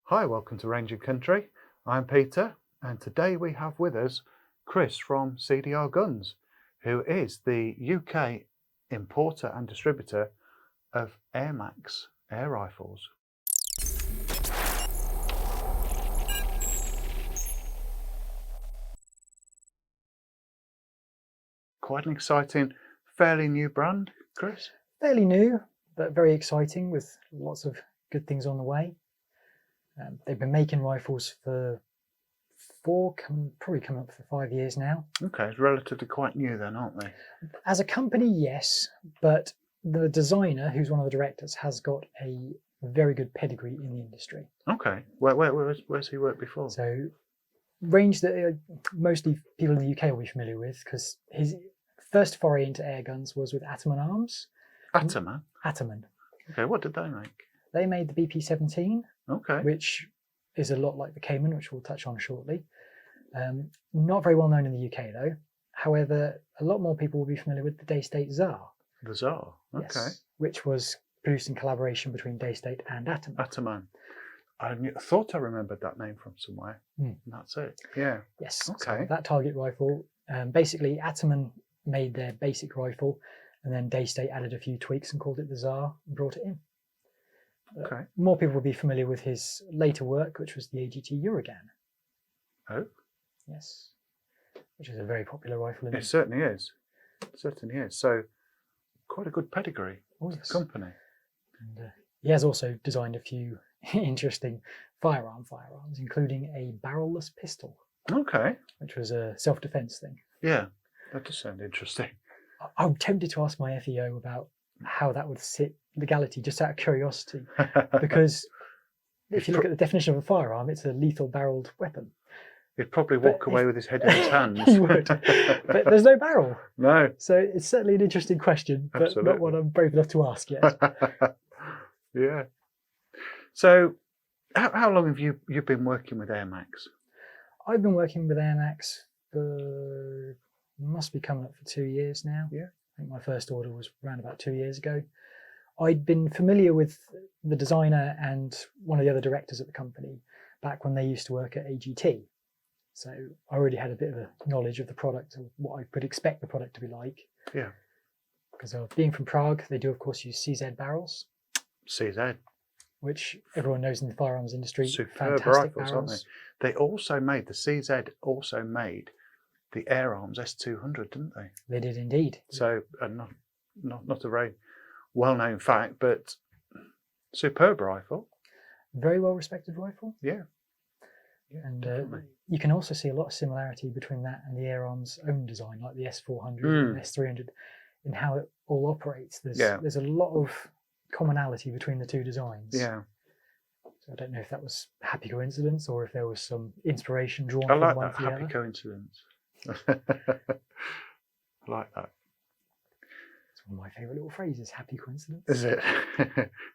Hi, welcome to Range & Country. I'm Peter, and today we have with us Chris from CDR Guns, who is the UK importer and distributor of AirMaks Air Rifles. Quite an exciting, fairly new brand, Chris? Fairly new, but very exciting with lots of good things on the way. They've been making rifles for probably coming up for 5 years now. Okay, it's relatively quite new then, aren't they? As a company, yes, but the designer, who's one of the directors, has got a very good pedigree in the industry. Okay, where's he worked before? So, range that mostly people in the UK will be familiar with, because his first foray into air guns was with Ataman Arms. Ataman? Ataman. Okay, what did they make? They made the BP-17. Okay. Which is a lot like the Cayman, which we'll touch on shortly. Not very well known in the UK though. However, a lot more people will be familiar with the Daystate Tsar. The Tsar, okay. Yes, which was produced in collaboration between Daystate and Ataman. Ataman. I thought I remembered that name from somewhere. And that's it, yeah. Yes, okay. So that target rifle, basically Ataman made their basic rifle and then Daystate added a few tweaks and called it the Tsar and brought it in. Okay. More people will be familiar with his later work, which was the AGT Uragan. Oh? Yes. Which is a very popular rifle. It certainly is. It certainly is. So, quite a good pedigree as a company. And, he has also designed a few interesting firearms, including a barrelless pistol. Okay. Which was a self-defense thing. Yeah, that does sound interesting. I'm tempted to ask my FEO about how that would sit legality, just out of curiosity, because if you look at the definition of a firearm, it's a lethal barreled weapon. He'd probably walk away with his head in his hands. He would, but there's no barrel. No. So it's certainly an interesting question, but Absolutely. not one I'm brave enough to ask yet. Yeah. So, how long have you been working with AirMaks? I've been working with AirMaks for, must be coming up for 2 years now. Yeah. I think my first order was around about 2 years ago. I'd been familiar with the designer and one of the other directors at the company back when they used to work at AGT. So I already had a bit of a knowledge of the product and what I could expect the product to be like. Yeah. Because being from Prague, they do of course use CZ barrels. CZ. Which everyone knows in the firearms industry. Superb fantastic rifles, barrels. aren't they? They also made, the CZ also made the AirArms S200, didn't they? They did indeed. So, not a very well-known fact, but superb rifle. Very well-respected rifle. Yeah. And you can also see a lot of similarity between that and the AirArms' own design, like the S400 and S300, in how it all operates. There's a lot of commonality between the two designs. Yeah. So I don't know if that was a happy coincidence or if there was some inspiration drawn I from like one that to the happy other. coincidence. I like that. It's one of my favourite little phrases, happy coincidence. Is it?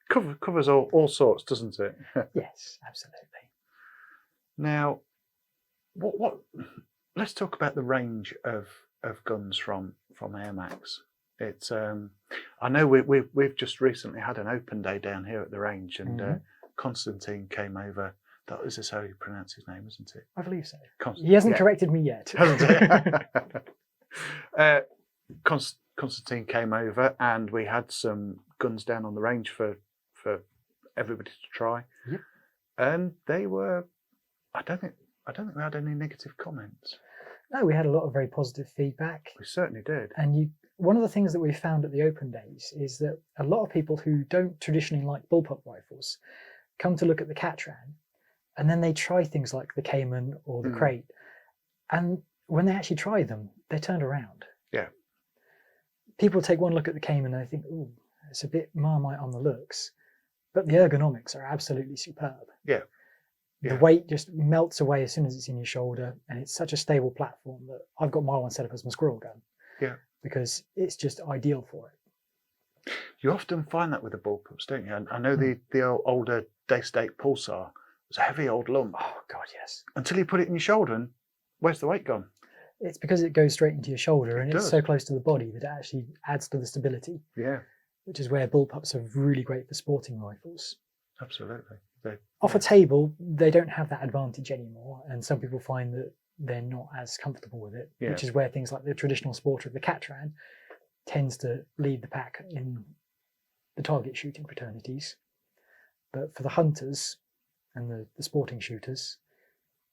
Covers all sorts, doesn't it? Yes, absolutely. Now, what? Let's talk about the range of guns from AirMaks. It's I know we've just recently had an open day down here at the range, and Constantine came over. That is this how you pronounce his name, isn't it? I believe so. He hasn't corrected me yet. Hasn't it? Constantine came over, and we had some guns down on the range for everybody to try. Yep. And they were. I don't think we had any negative comments. No, we had a lot of very positive feedback. We certainly did. And one of the things that we found at the open days is that a lot of people who don't traditionally like bullpup rifles come to look at the Catran, and then they try things like the Cayman or the Crate, and when they actually try them, they're turned around. Yeah. People take one look at the Cayman and they think, "Ooh, it's a bit Marmite on the looks," but the ergonomics are absolutely superb. Yeah. The weight just melts away as soon as it's in your shoulder, and it's such a stable platform that I've got my one set up as my squirrel gun. Yeah. Because it's just ideal for it. You often find that with the bullpups, don't you? I know the older Daystate Pulsar was a heavy old lump. Oh God, yes. Until you put it in your shoulder, and where's the weight gone? It's because it goes straight into your shoulder, and it's so close to the body that it actually adds to the stability. Yeah. Which is where bullpups are really great for sporting rifles. Absolutely. Off a table, they don't have that advantage anymore, and some people find that they're not as comfortable with it, Yeah. which is where things like the traditional sporter of the Catran tends to lead the pack in the target shooting fraternities. But for the hunters and the sporting shooters,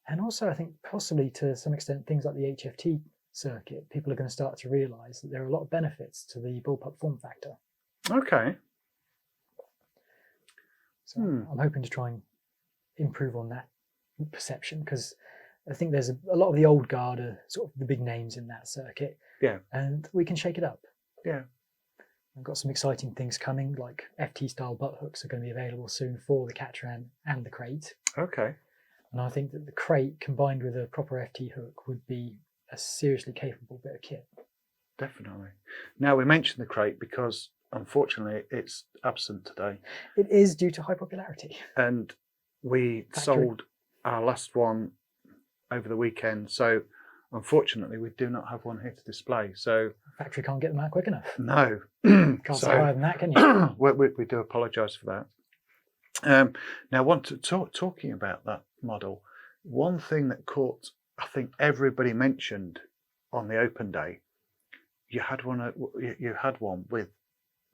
and also I think possibly to some extent things like the HFT circuit, people are going to start to realise that there are a lot of benefits to the bullpup form factor. Okay. So I'm hoping to try and improve on that perception, because I think there's a lot of the old guard are sort of the big names in that circuit. Yeah. And we can shake it up. Yeah. I've got some exciting things coming, like FT style butt hooks are going to be available soon for the Catran and the crate. Okay. And I think that the crate combined with a proper FT hook would be a seriously capable bit of kit. Definitely. Now, we mentioned the crate because unfortunately it's absent today. It is due to high popularity. And we sold our last one over the weekend. So unfortunately, we do not have one here to display. So Factory can't get them out quick enough. no. Can't say higher than that, can you? we do apologise for that. Now, talking about that model, one thing that caught, I think everybody mentioned on the open day, you had one with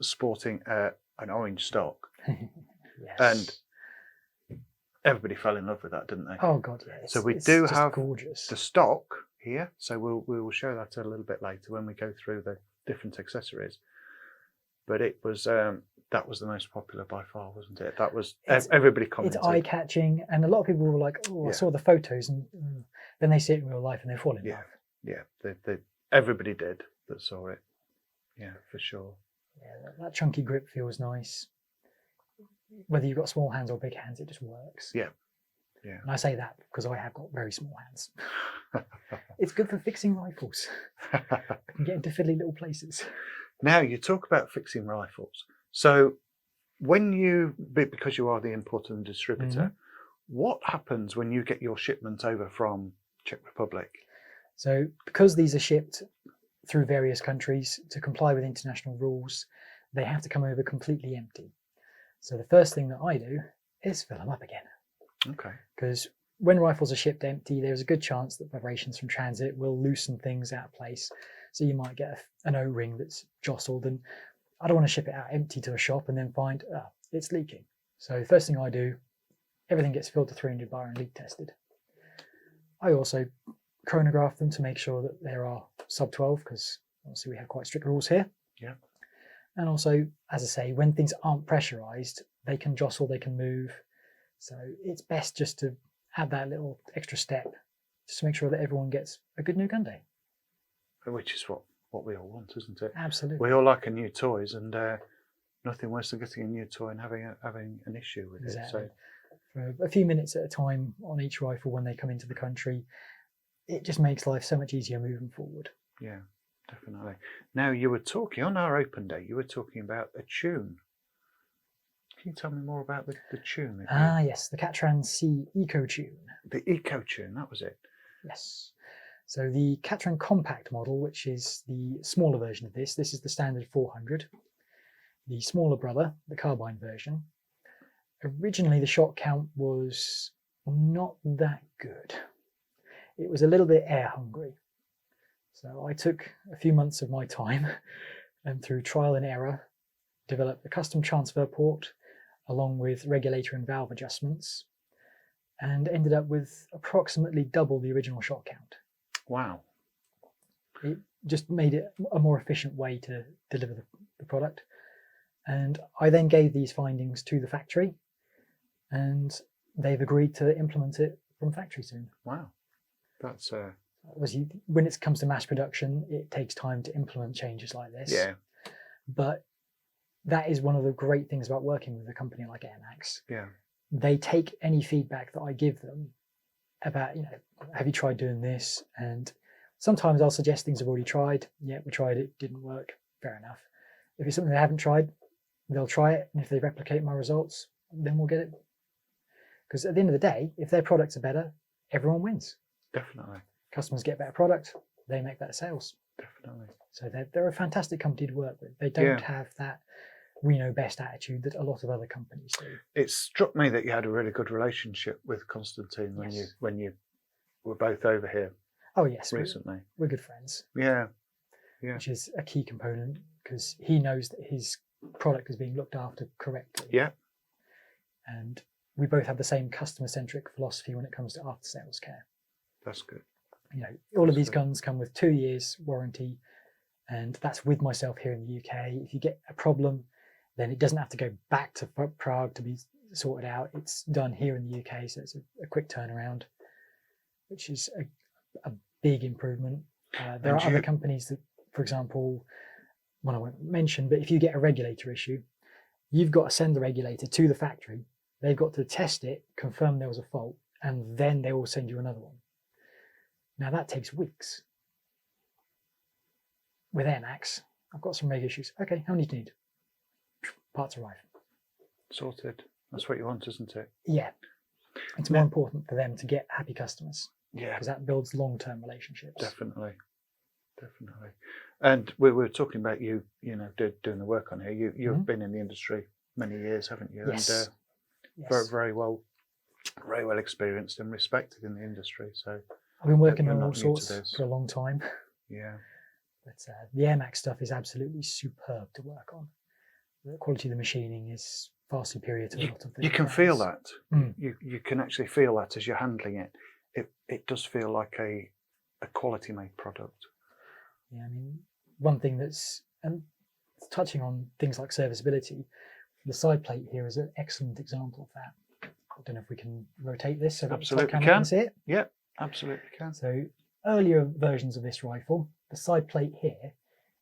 sporting an orange stock, Yes. and everybody fell in love with that, didn't they? Oh god, yeah. So we it's do just have gorgeous. the stock here, so we will show that a little bit later when we go through the different accessories. But it was that was the most popular by far, wasn't it? That was everybody commented. It's eye-catching, and a lot of people were like, "Oh, I saw the photos," and then they see it in real life and they fall in love. Yeah. Everybody did that saw it. Yeah, for sure. Yeah, that chunky grip feels nice. Whether you've got small hands or big hands, it just works. Yeah. And I say that because I have got very small hands. It's good for fixing rifles. I can get into fiddly little places. Now, you talk about fixing rifles. So because you are the importer and distributor, what happens when you get your shipment over from Czech Republic? So because these are shipped through various countries to comply with international rules, they have to come over completely empty. So the first thing that I do is fill them up again. Okay. Because when rifles are shipped empty, there's a good chance that vibrations from transit will loosen things out of place. So you might get an O-ring that's jostled, and I don't want to ship it out empty to a shop and then find it's leaking. So the first thing I do, everything gets filled to 300 bar and leak tested. I also chronograph them to make sure that there are sub 12, because obviously we have quite strict rules here. Yeah. And also, as I say, when things aren't pressurized, they can jostle, they can move. So it's best just to add that little extra step just to make sure that everyone gets a good new gun day. Which is what we all want, isn't it? Absolutely. We all like a new toys, and nothing worse than getting a new toy and having an issue with it. So for a few minutes at a time on each rifle when they come into the country, it just makes life so much easier moving forward. Yeah, definitely. Now, you were talking on our open day, you were talking about a tune. Can you tell me more about the tune? Yes, the Catran C Eco Tune. The Eco Tune, that was it. Yes. So the Catran Compact model, which is the smaller version of this is the standard 400. The smaller brother, the carbine version. Originally, the shot count was not that good. It was a little bit air hungry. So I took a few months of my time and through trial and error developed a custom transfer port along with regulator and valve adjustments, and ended up with approximately double the original shot count. Wow. It just made it a more efficient way to deliver the product. And I then gave these findings to the factory, and they've agreed to implement it from factory soon. Wow. That's Obviously, when it comes to mass production, it takes time to implement changes like this. Yeah. But that is one of the great things about working with a company like AirMaks. Yeah. They take any feedback that I give them about, have you tried doing this? And sometimes I'll suggest things I've already tried. Yeah, we tried it, didn't work. Fair enough. If it's something they haven't tried, they'll try it. And if they replicate my results, then we'll get it. Because at the end of the day, if their products are better, everyone wins. Definitely. Customers get better product, they make better sales. Definitely. So they're a fantastic company to work with. They don't have that we know best attitude that a lot of other companies do. It struck me that you had a really good relationship with Constantine when you were both over here Oh yes, recently. we're good friends. Yeah. Which is a key component because he knows that his product is being looked after correctly. Yeah. And we both have the same customer-centric philosophy when it comes to after-sales care. That's good. All of these guns come with 2 years warranty, and that's with myself here in the UK. If you get a problem, then it doesn't have to go back to Prague to be sorted out. It's done here in the UK, so it's a quick turnaround, which is a big improvement. There are other companies that, for example, one I won't mention, but if you get a regulator issue, you've got to send the regulator to the factory. They've got to test it, confirm there was a fault, and then they will send you another one. Now that takes weeks. With AirMaks, I've got some reg issues. Okay, how many do you need? Parts arrive. Sorted. That's what you want, isn't it? Yeah. It's more important for them to get happy customers. Yeah. Because that builds long-term relationships. Definitely. And we were talking about you doing the work on here. You've been in the industry many years, haven't you? Yes. And very well experienced and respected in the industry. So I've been working on all sorts for a long time. Yeah. But the AirMaks stuff is absolutely superb to work on. The quality of the machining is far superior to a lot of the. You can feel that. You can actually feel that as you're handling it. It does feel like a quality made product. Yeah, I mean, one thing and touching on things like serviceability, the side plate here is an excellent example of that. I don't know if we can rotate this so that the camera can see it. Yeah, absolutely can. So earlier versions of this rifle, the side plate here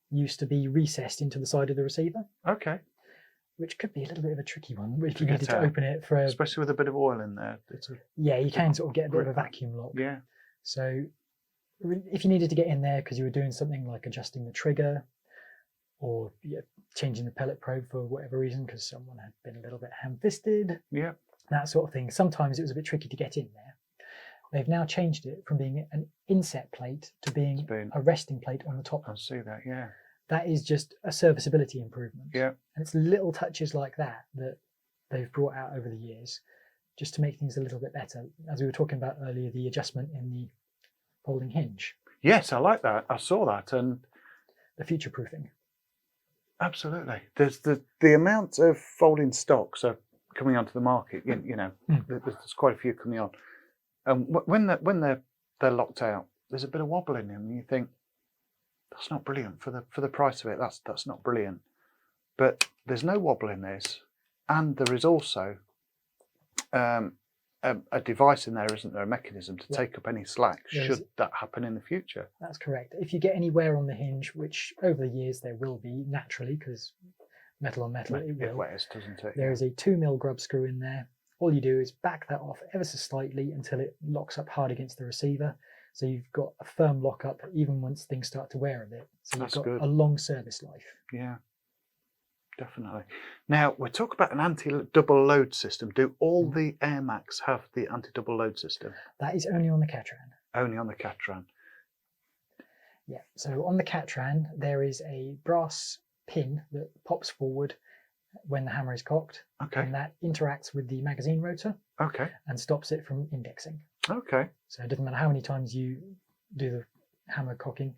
used to be recessed into the side of the receiver. Okay. Which could be a little bit of a tricky one if you needed to open it for especially with a bit of oil in there. Yeah, you can sort of get a bit of a vacuum lock. Yeah. So if you needed to get in there because you were doing something like adjusting the trigger or changing the pellet probe for whatever reason because someone had been a little bit ham-fisted, that sort of thing, sometimes it was a bit tricky to get in there. They've now changed it from being an inset plate to being a resting plate on the top. I see that, yeah. That is just a serviceability improvement. Yeah. And it's little touches like that that they've brought out over the years just to make things a little bit better. As we were talking about earlier, the adjustment in the folding hinge. Yes, I like that. I saw that. And the future proofing. Absolutely. There's the amount of folding stocks are coming onto the market. There's quite a few coming on. And when they're locked out, there's a bit of wobble in them, and you think that's not brilliant for the price of it. That's not brilliant. But there's no wobble in this, and there is also a device in there, isn't there? A mechanism to take up any slack should that happen in the future. That's correct. If you get any wear on the hinge, which over the years there will be naturally, because metal on metal, it wears, doesn't it? There is a 2mm grub screw in there. All you do is back that off ever so slightly until it locks up hard against the receiver. So you've got a firm lockup even once things start to wear a bit. So you've got a long service life. Yeah, definitely. Now, we're talking about an anti-double load system. Do all the AirMaks have the anti-double load system? That is only on the Catran. Only on the Catran. Yeah, so on the Catran, there is a brass pin that pops forward when the hammer is cocked. Okay. And that interacts with the magazine rotor. Okay. And stops it from indexing. Okay. So it doesn't matter how many times you do the hammer cocking,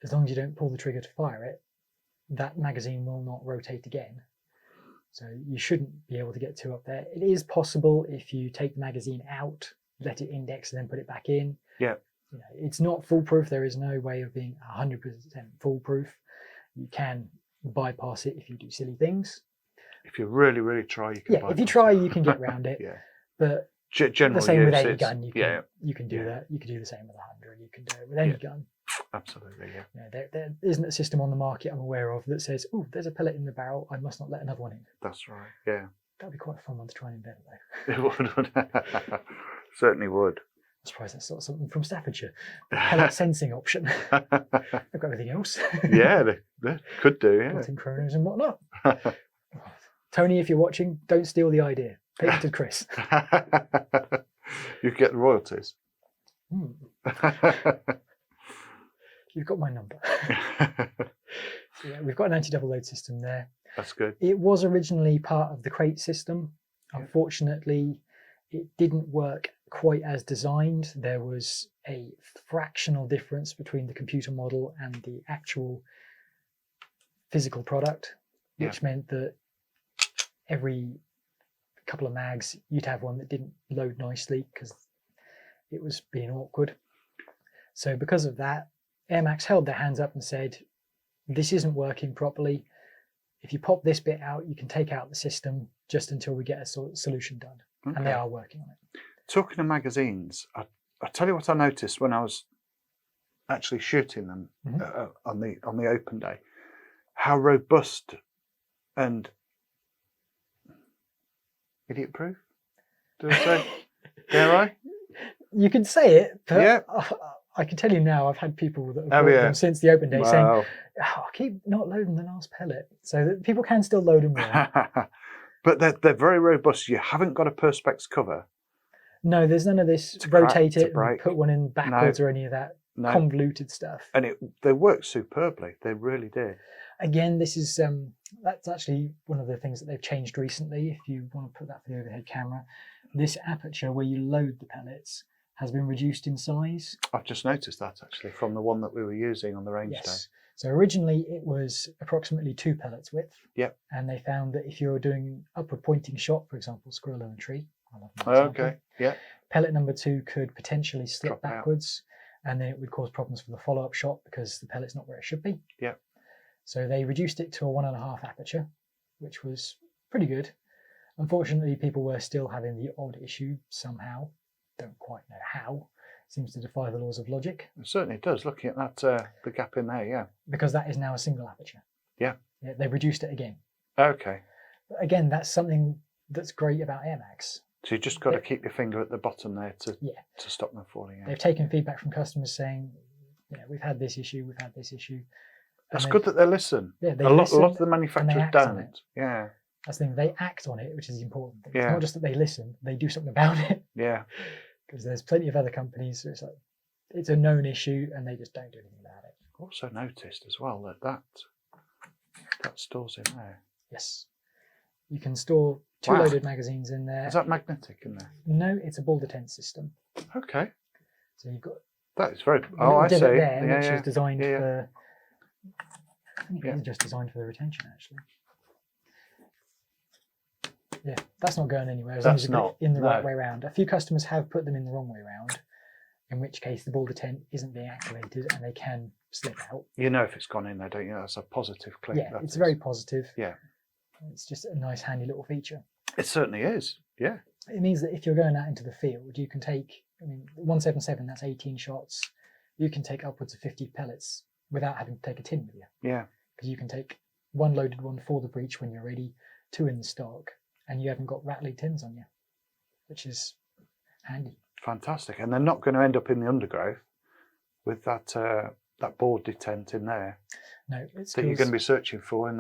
as long as you don't pull the trigger to fire it, that magazine will not rotate again. So you shouldn't be able to get two up there. It is possible if you take the magazine out, let it index, and then put it back in. Yeah. It's not foolproof. There is no way of being 100% foolproof. You can bypass it if you do silly things. If you really, really try, you can. Yeah, if you try, you can get around it. Yeah. But generally, the same with any gun, you can do that. that. You can do the same with 100. You can do it with any gun. Absolutely, yeah. There isn't a system on the market I'm aware of that says, "Oh, there's a pellet in the barrel. I must not let another one in." That's right. Yeah. That'd be quite a fun one to try and invent, though. It would. Certainly would. I'm surprised that's not something from Staffordshire. The pellet sensing option. They've got everything else. Yeah, they could do. Yeah. Built-in chronos and whatnot. Tony, if you're watching, don't steal the idea. Take it to Chris. You get the royalties. You've got my number. So yeah, we've got an anti-double load system there. That's good. It was originally part of the crate system. Yeah. Unfortunately, it didn't work quite as designed. There was a fractional difference between the computer model and the actual physical product, which meant that every couple of mags you'd have one that didn't load nicely because it was being awkward. So because of that, AirMaks held their hands up and said, this isn't working properly. If you pop this bit out, you can take out the system just until we get a solution done. Okay. And they are working on it. Talking of magazines, I tell you what I noticed when I was actually shooting them on the open day, how robust and idiot-proof, do I say? Dare I? You can say it, but Yeah. I can tell you now, I've had people that have Oh, bought yeah. them since the open day saying, Wow. I keep not loading the last pellet. So that people can still load them more. But they're very robust. You haven't got a Perspex cover. No, there's none of this To crack, rotate to it break. and put one in backwards or any of that No. convoluted stuff. And they work superbly. They really did. Again, this is that's actually one of the things that they've changed recently. If you want to put that for the overhead camera, this aperture where you load the pellets has been reduced in size. I've just noticed that actually from the one that we were using on the range Yes. day. So originally it was approximately 2 pellets width. Yep. And they found that if you're doing upward pointing shot, for example, squirrel in a tree. I love that Okay. example, Yeah. pellet number 2 could potentially slip Drop out. backwards, and then it would cause problems for the follow-up shot because the pellet's not where it should be. Yeah. So they reduced it to a 1.5 aperture, which was pretty good. Unfortunately, people were still having the odd issue somehow. Don't quite know how. Seems to defy the laws of logic. It certainly does. Looking at that, the gap in there, yeah. Because that is now a single aperture. Yeah. They've reduced it again. Okay. But again, that's something that's great about AirMaks. So you just got to keep your finger at the bottom there to stop them falling out. They've taken feedback from customers saying, we've had this issue, we've had this issue. That's good that they listen. Yeah, they a lot listen of the manufacturers act on don't. it. Yeah. That's the thing, they act on it, which is the important thing. It's Yeah. not just that they listen, they do something about it. Yeah. Because there's plenty of other companies where it's like, it's a known issue and they just don't do anything about it. Also noticed as well that stores in there. Yes. You can store 2 Wow. loaded magazines in there. Is that magnetic in there? No, it's a ball detent system. Okay. So you've got That is very. a Oh, little I see. divot there, Yeah, which yeah. is designed Yeah, yeah. for. I think Yeah. it's just designed for the retention, actually. Yeah, that's not going anywhere as long as That's you put not, it in the right no. way around. A few customers have put them in the wrong way around, in which case the ball detent isn't being activated and they can slip out. You know if it's gone in there, don't you? That's a positive click. Yeah, that it's is. very positive. Yeah. It's just a nice, handy little feature. It certainly is. Yeah. It means that if you're going out into the field, you can take, 177, that's 18 shots. You can take upwards of 50 pellets without having to take a tin with you. Yeah. Because you can take 1 loaded one for the breach when you're ready, 2 in the stock, and you haven't got rattly tins on you, which is handy. Fantastic. And they're not going to end up in the undergrowth with that board detent in there No, it's that you're going to be searching for in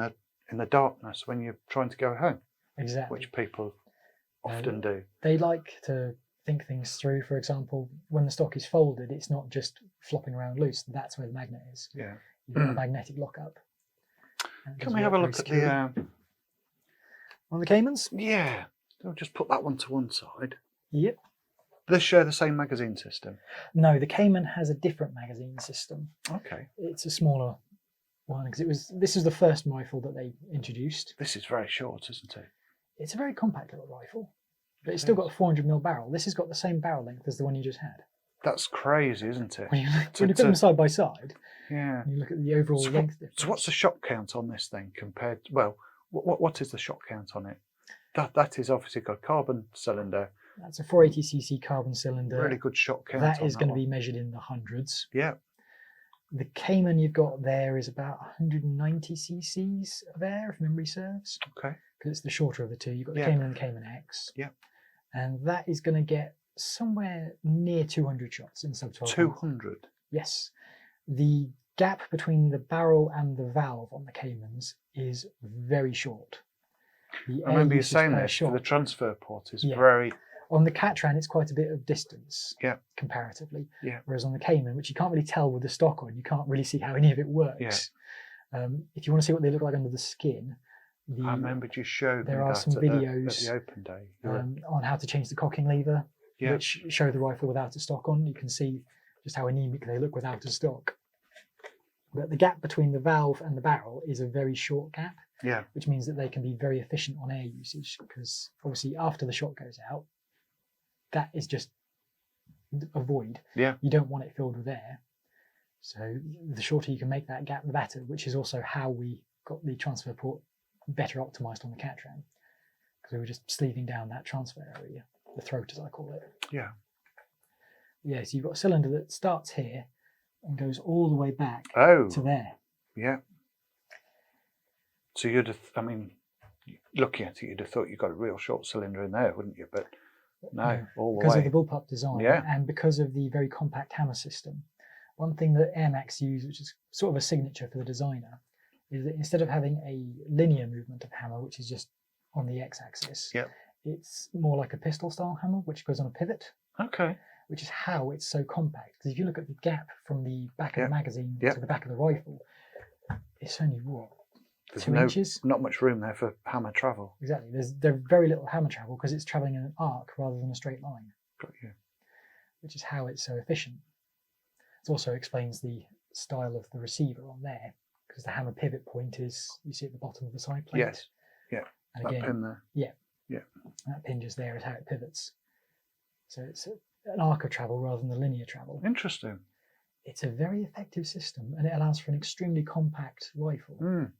the darkness when you're trying to go home, exactly. which people often do. They like to think things through. For example, when the stock is folded, it's not just flopping around loose. That's where the magnet is. Yeah. You've got a magnetic lockup. Can we have a look at the? On the Caymans? Yeah. I'll just put that one to one side. Yep. They share the same magazine system. No, the Cayman has a different magazine system. Okay. It's a smaller one because this is the first rifle that they introduced. This is very short, isn't it? It's a very compact little rifle, but it's still got a 400mm barrel. This has got the same barrel length as the one you just had. That's crazy, isn't it? When you put them side by side, Yeah. and you look at the overall length difference. So what's the shot count on this thing compared? Well, what is the shot count on it? That is obviously got a carbon cylinder. That's a 480cc carbon cylinder. Really good shot count. That on is going to one. be measured in the hundreds. Yeah. The Cayman you've got there is about 190cc's of air, if memory serves, Okay. because it's the shorter of the two. You've got the Yeah. Cayman and the Cayman X. Yeah. And that is going to get somewhere near 200 shots in sub 12. 200. Yes. The gap between the barrel and the valve on the Caymans is very short. The I remember air you usage saying per this. shot. The transfer port is Yeah. very. On the Catran, it's quite a bit of distance, Yeah. comparatively. Yeah. Whereas on the Cayman, which you can't really tell with the stock on, you can't really see how any of it works. Yeah. If you want to see what they look like under the skin, I remember you showed me there are that some at videos the open day. You were- on how to change the cocking lever, Yeah. which show the rifle without a stock on. You can see just how anemic they look without a stock. But the gap between the valve and the barrel is a very short gap, Yeah. which means that they can be very efficient on air usage, because obviously after the shot goes out, that is just a void. Yeah. You don't want it filled with air. So the shorter you can make that gap, the better, which is also how we got the transfer port better optimized on the Catram, because we were just sleeving down that transfer area, the throat as I call it. Yeah. Yeah, so you've got a cylinder that starts here and goes all the way back Oh. to there. Yeah. So you'd have, I mean, looking at it, you'd have thought you got a real short cylinder in there, wouldn't you? But no, all the because way. of the bullpup design, Yeah. and because of the very compact hammer system. One thing that AirMaks use, which is sort of a signature for the designer, is that instead of having a linear movement of hammer, which is just on the x-axis, Yep. it's more like a pistol-style hammer, which goes on a pivot, Okay. which is how it's so compact. Because if you look at the gap from the back of Yep. the magazine Yep. to the back of the rifle, it's only what, There's 2 inches? not much room there for hammer travel. Exactly. There's very little hammer travel because it's traveling in an arc rather than a straight line, Got you. which is how it's so efficient. It also explains the style of the receiver on there, because the hammer pivot point is, you see at the bottom of the side plate. Yes. Yeah. And That again, pin there. that pin just there is how it pivots. So it's an arc of travel rather than the linear travel. Interesting. It's a very effective system, and it allows for an extremely compact rifle. Mm.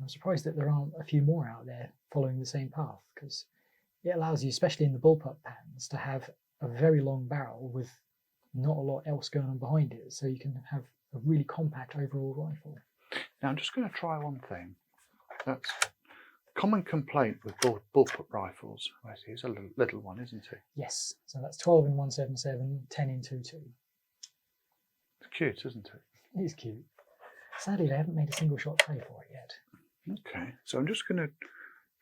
I'm surprised that there aren't a few more out there following the same path, because it allows you, especially in the bullpup patterns, to have a very long barrel with not a lot else going on behind it, so you can have a really compact overall rifle. Now I'm just going to try one thing. That's common complaint with bullpup rifles. I see, it's a little one, isn't it? Yes, so that's 12 in 177, 10 in 2.2. It's cute, isn't it? It is cute. Sadly, they haven't made a single shot tray for it yet. Okay, so I'm just going to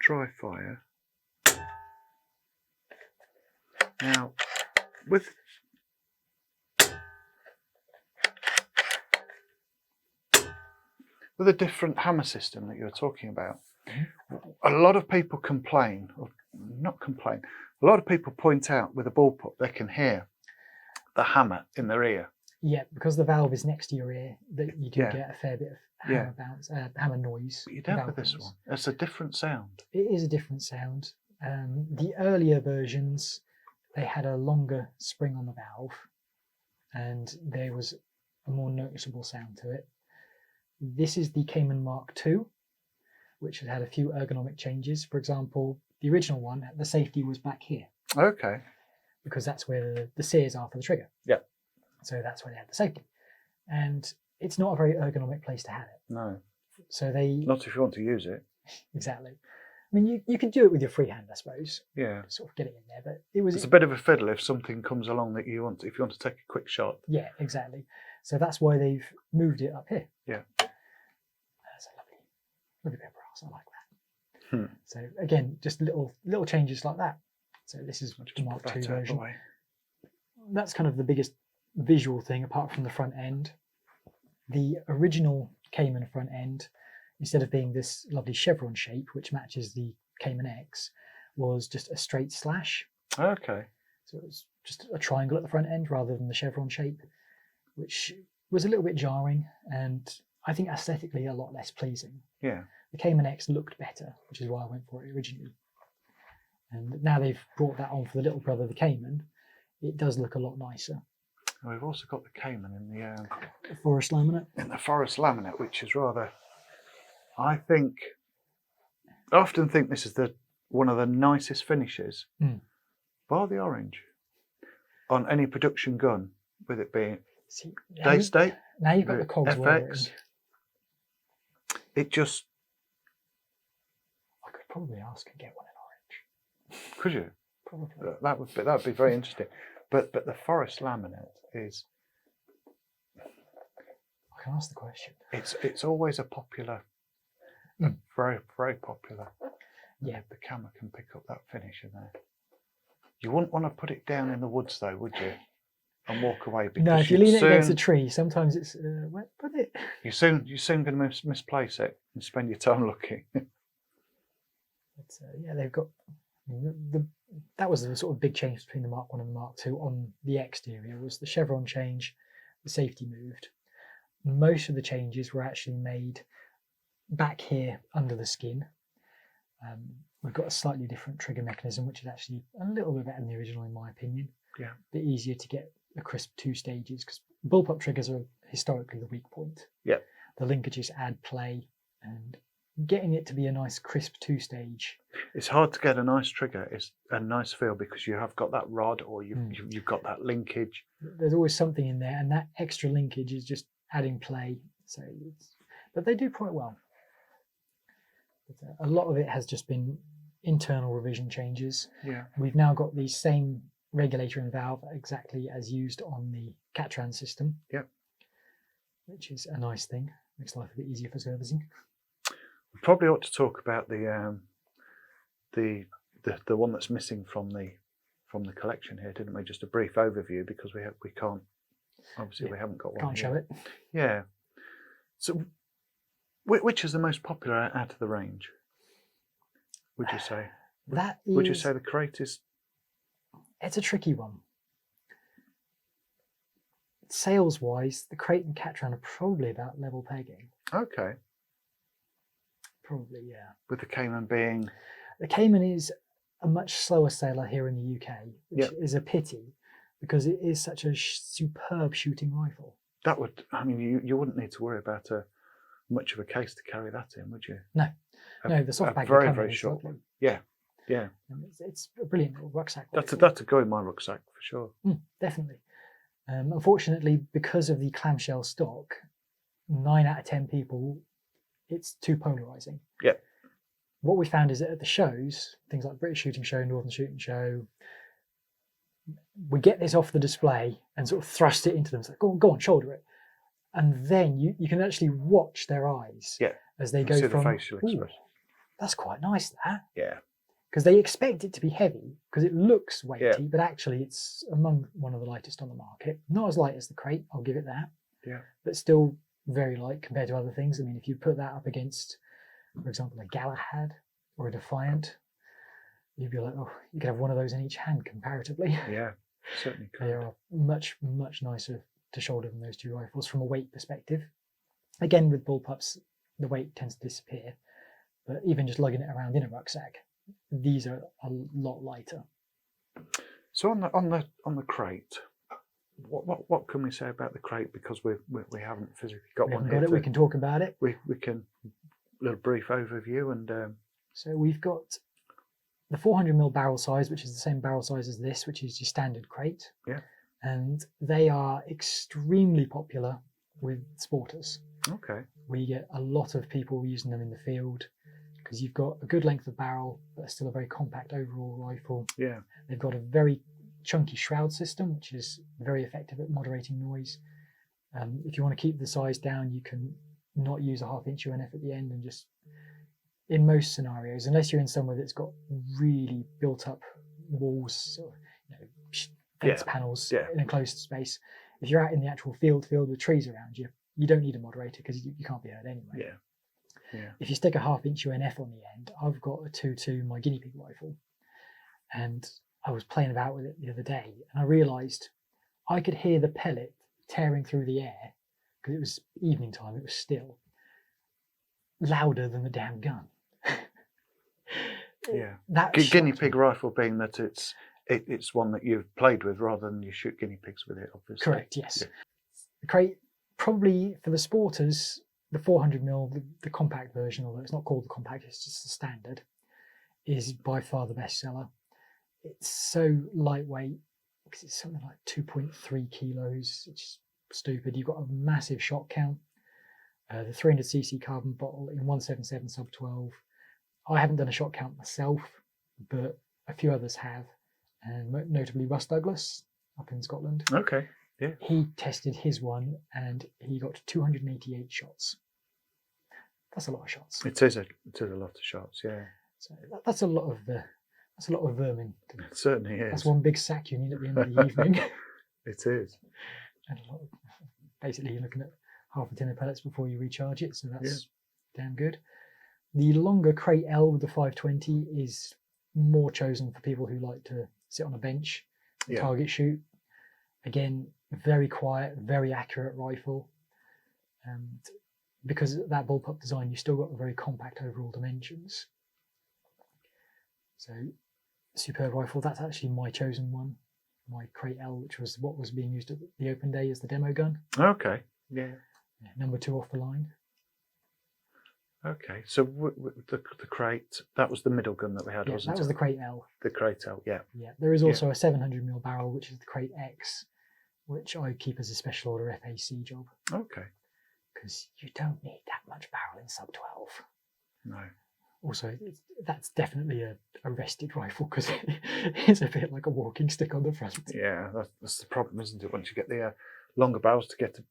dry fire. Now, with a different hammer system that you were talking about, a lot of people complain, or not complain, a lot of people point out with a bullpup they can hear the hammer in their ear. Yeah, because the valve is next to your ear, that you do Yeah. get a fair bit of hammer bounce, hammer noise. But you don't valve with this noise. one. It's a different sound. It is a different sound. The earlier versions, they had a longer spring on the valve, and there was a more noticeable sound to it. This is the Cayman Mark II, which had a few ergonomic changes. For example, the original one, the safety was back here, Okay. because that's where the sears are for the trigger. Yeah. So that's where they had the safety. And it's not a very ergonomic place to have it. No, So they, not if you want to use it. exactly. I mean, you could do it with your freehand, I suppose, Yeah. sort of get it in there, but it was, It's a bit of a fiddle if something comes along that you want, if you want to take a quick shot. yeah, exactly. So that's why they've moved it up here. Yeah. That's a lovely bit of brass. I like that. Hmm. So again, just little changes like that. So this is I'll just the put Mark that II out of the version. way. That's kind of the biggest visual thing apart from the front end. The original Cayman front end, instead of being this lovely chevron shape, which matches the Cayman X, was just a straight slash. Okay. So it was just a triangle at the front end rather than the chevron shape, which was a little bit jarring and I think aesthetically a lot less pleasing. Yeah. The Cayman X looked better, which is why I went for it originally. And now they've brought that on for the little brother, the Cayman, it does look a lot nicer. And we've also got the Cayman in The forest laminate. the forest laminate, which is rather, I often think this is one of the nicest finishes, bar the orange, on any production gun, with it being See, Daystate, now you've got the cogs FX. It just, I could probably ask and get one in orange. could you? Probably. That would be very interesting. But the forest laminate is, I can ask the question. it's always a popular, very, very popular. Yeah. The camera can pick up that finish in there. You wouldn't want to put it down in the woods though, would you? and walk away because No, if you lean it against a tree, sometimes it's where put it. you're soon going to misplace it and spend your time looking. But, yeah, they've got that was the sort of big change between the Mark 1 and the Mark 2 on the exterior was the chevron change, the safety moved. Most of the changes were actually made back here under the skin. We've got a slightly different trigger mechanism, which is actually a little bit better than the original, in my opinion. Yeah. A bit easier to get a crisp 2 stages because bullpup triggers are historically the weak point. Yeah. The linkages add play, and getting it to be a nice crisp 2 stage. It's hard to get a nice trigger. It's a nice feel because you have got that rod or you've got that linkage. There's always something in there, and that extra linkage is just adding play. So, but they do quite well. But, a lot of it has just been internal revision changes. Yeah. We've now got the same regulator and valve exactly as used on the Catran system. Yep. Which is a nice thing. Makes life a bit easier for servicing. We probably ought to talk about the one that's missing from the collection here, didn't we? Just a brief overview because we can't obviously we haven't got one. Can't show it. Yeah. So, which is the most popular out of the range? Would you say? Would you say the crate is? It's a tricky one. Sales-wise, the crate and Catran are probably about level pegging. Okay. Probably, yeah. With the Cayman being? The Cayman is a much slower seller here in the UK, which is a pity because it is such a superb shooting rifle. That would, I mean, you wouldn't need to worry about much of a case to carry that in, would you? No, no, the soft bag very short one. Yeah, yeah. And it's a brilliant little rucksack. That's a go in my rucksack for sure. Definitely. Unfortunately, because of the clamshell stock, 9 out of 10 people, it's too polarizing. Yeah. What we found is that at the shows, things like British Shooting Show, Northern Shooting Show, we get this off the display and sort of thrust it into them. It's like, go on, shoulder it. And then you can actually watch their eyes as they go from, the facial expression. That's quite nice, that. Yeah. Because they expect it to be heavy because it looks weighty, but actually it's among one of the lightest on the market. Not as light as the crate, I'll give it that. Yeah. But still very light compared to other things. I mean, if you put that up against, for example, a Galahad or a Defiant, you'd be like, oh, you could have one of those in each hand comparatively. Yeah, certainly could. They are much, much nicer to shoulder than those 2 rifles from a weight perspective. Again, with bullpups, the weight tends to disappear. But even just lugging it around in a rucksack, these are a lot lighter. So on the crate, what can we say about the crate? Because we haven't physically got one here. We can talk about it. We can a little brief overview and. So we've got the 400mm barrel size, which is the same barrel size as this, which is your standard crate. Yeah. And they are extremely popular with sporters. Okay. We get a lot of people using them in the field because you've got a good length of barrel, but still a very compact overall rifle. Yeah. They've got a very chunky shroud system, which is very effective at moderating noise. If you want to keep the size down, you can not use a 1/2 inch UNF at the end and just, in most scenarios, unless you're in somewhere that's got really built up walls, or, fence panels in a closed space, if you're out in the actual field with trees around you, you don't need a moderator because you can't be heard anyway. Yeah. Yeah. If you stick a 1/2 inch UNF on the end, I've got a 2.2 my guinea pig rifle, and I was playing about with it the other day, and I realised I could hear the pellet tearing through the air because it was evening time. It was still louder than the damn gun. Yeah. That guinea pig rifle being that it's one that you've played with rather than you shoot guinea pigs with it, obviously. Correct. Yes. Yeah. The crate probably for the sporters. The 400mm, the compact version, although it's not called the compact, it's just the standard, is by far the best seller. It's so lightweight because it's something like 2.3 kilos. It's stupid. You've got a massive shot count. The 300cc carbon bottle in 177 sub 12. I haven't done a shot count myself, but a few others have, and notably Russ Douglas up in Scotland. Okay. Yeah. He tested his one and he got 288 shots. That's a lot of shots. It is a lot of shots. Yeah. So that's a lot of vermin. It certainly is. That's one big sack you need at the end of the evening. It is. And basically, you're looking at half a tin of pellets before you recharge it, so that's damn good. The longer crate L with the 520 is more chosen for people who like to sit on a bench, and target shoot. Again, very quiet, very accurate rifle. And because of that bullpup design, you still got very compact overall dimensions. So, superb rifle. That's actually my chosen one, my crate L, which was what was being used at the open day as the demo gun. Okay. Yeah. Number 2 off the line. Okay. So the crate, that was the middle gun that we had, wasn't it? That was the crate L. The crate L, yeah. Yeah. There is also a 700mm barrel, which is the crate X, which I keep as a special order FAC job. Okay. Because you don't need that much barrel in sub 12. No. Also, that's definitely a rested rifle because it's a bit like a walking stick on the front. Yeah, that's the problem, isn't it? Once you get the longer barrels to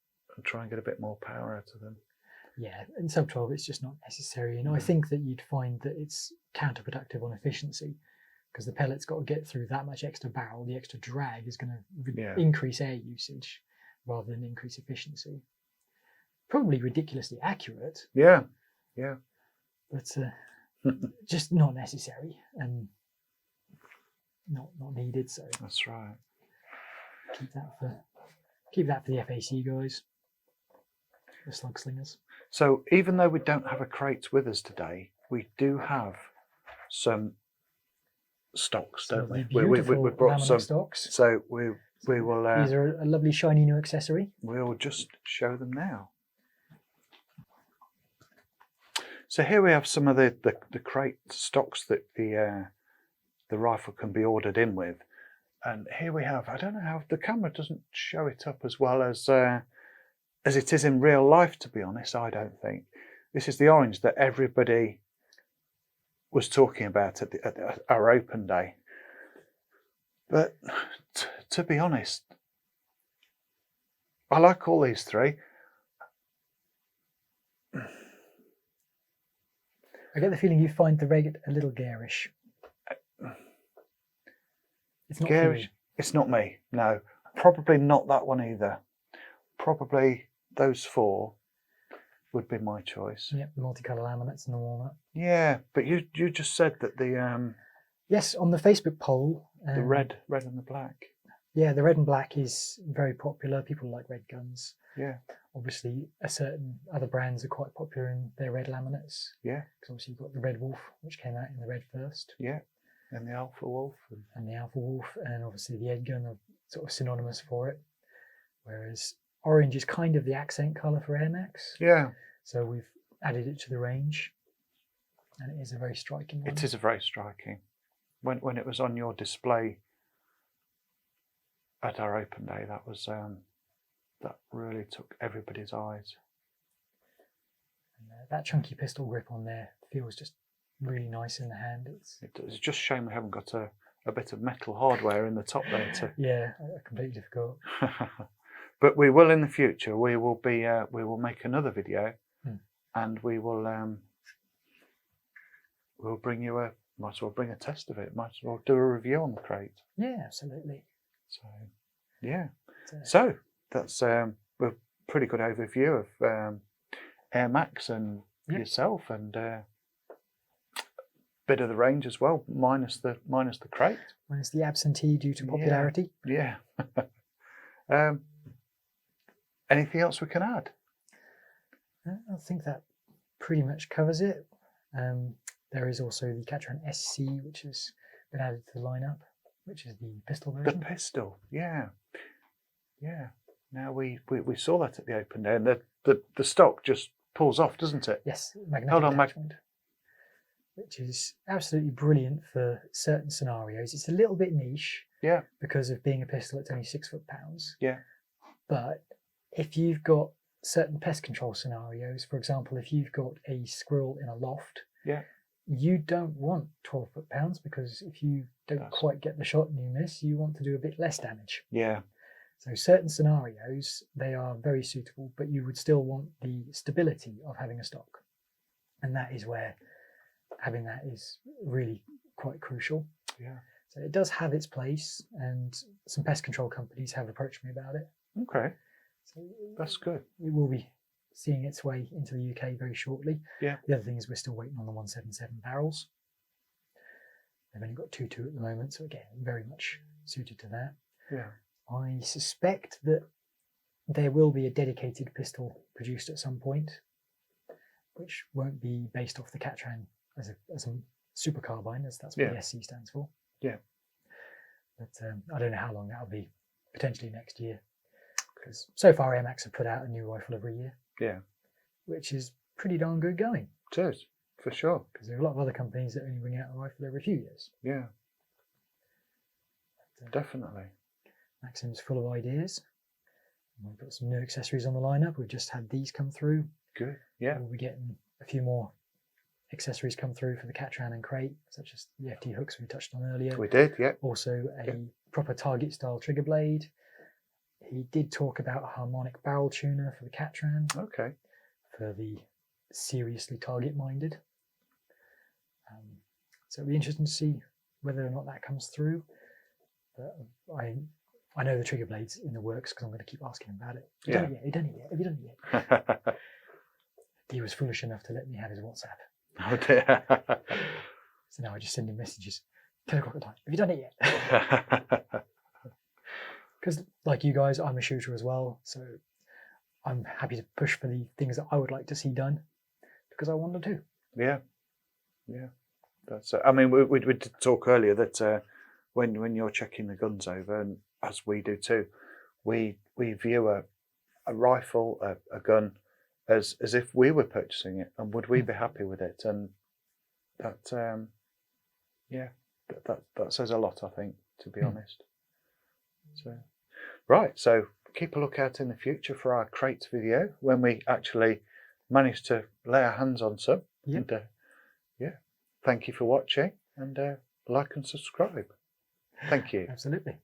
try and get a bit more power out of them. Yeah, in sub 12 it's just not necessary. And I think that you'd find that it's counterproductive on efficiency because the pellet's got to get through that much extra barrel. The extra drag is going to increase air usage rather than increase efficiency. Probably ridiculously accurate. Yeah. But just not necessary and not needed. So that's right. Keep that for the FAC guys, the slug slingers. So even though we don't have a crate with us today, we do have some stocks, don't we? We brought some stocks. So we will. These are a lovely shiny new accessory. We'll just show them now. So here we have some of the crate stocks that the rifle can be ordered in with, and here we have. I don't know how the camera doesn't show it up as well as it is in real life. To be honest, I don't think this is the orange that everybody was talking about at our open day. But to be honest, I like all these three. I get the feeling you find the red a little garish. It's not garish. It's not me. No, probably not that one either. Probably those 4 would be my choice. Yep, the multicolour laminates and the walnut. Yeah, but you just said that the yes, on the Facebook poll, the red and the black. Yeah, the red and black is very popular. People like red guns. Yeah. Obviously, certain other brands are quite popular in their red laminates. Yeah. Because obviously you've got the Red Wolf, which came out in the red first. Yeah. And the Alpha Wolf. And the Alpha Wolf, and obviously the Airgun are sort of synonymous for it. Whereas orange is kind of the accent colour for AirMaks. Yeah. So we've added it to the range, and it is a very striking one. It is a very striking. When it was on your display at our open day, that was that really took everybody's eyes. And, that chunky pistol grip on there feels just really nice in the hand. It's just a shame we haven't got a bit of metal hardware in the top there too. Yeah, I completely forgot. But we will in the future. We will make another video, and we will we'll bring you might as well bring a test of it. Might as well do a review on the crate. Yeah, absolutely. So yeah, so that's a pretty good overview of AirMaks and yourself, and bit of the range as well, minus the crate. Minus the absentee due to popularity. Yeah. Anything else we can add? I think that pretty much covers it. There is also the Catron SC, which has been added to the lineup, which is the pistol version. The pistol, yeah. Now we saw that at the open day, and the stock just pulls off, doesn't it? Yes, magnetic attachment, which is absolutely brilliant for certain scenarios. It's a little bit niche, because of being a pistol. It's only 6 foot-pounds. Yeah, but if you've got certain pest control scenarios, for example, if you've got a squirrel in a loft, you don't want 12 foot-pounds, because if you don't quite get the shot and you miss, you want to do a bit less damage. Yeah. So certain scenarios, they are very suitable, but you would still want the stability of having a stock. And that is where having that is really quite crucial. Yeah. So it does have its place, and some pest control companies have approached me about it. Okay, So that's good. it will be seeing its way into the UK very shortly. Yeah. The other thing is we're still waiting on the 177 barrels. They've only got 2.2 at the moment, so again, very much suited to that. Yeah. I suspect that there will be a dedicated pistol produced at some point, which won't be based off the Catran as a super carbine, as that's what the SC stands for. Yeah. But I don't know how long that'll be. Potentially next year, because so far AirMaks have put out a new rifle every year. Yeah. Which is pretty darn good going. It is, for sure. Because there are a lot of other companies that only bring out a rifle every few years. Yeah. But, definitely. Maxim's full of ideas. We've got some new accessories on the lineup. We've just had these come through. Good. Yeah. We'll be getting a few more accessories come through for the Catran and crate, such as the FT hooks we touched on earlier. We did, yeah. Also a proper target style trigger blade. He did talk about a harmonic barrel tuner for the Catran. Okay. For the seriously target minded. So it'll be interesting to see whether or not that comes through. But I know the trigger blade's in the works because I'm going to keep asking him about it. Have you done it yet? Have you done it yet? He was foolish enough to let me have his WhatsApp. Oh dear. So now I just send him messages. 10 o'clock at night. Have you done it yet? Because like you guys, I'm a shooter as well. So I'm happy to push for the things that I would like to see done because I want them to. Yeah. Yeah. That's. I mean, we did talk earlier that when you're checking the guns over, and as we do too, we view a rifle, a gun, as if we were purchasing it, and would we be happy with it? And that, that says a lot, I think, to be honest. So, right. So keep a lookout in the future for our crates video when we actually manage to lay our hands on some. Yep. And, thank you for watching, and like and subscribe. Thank you. Absolutely.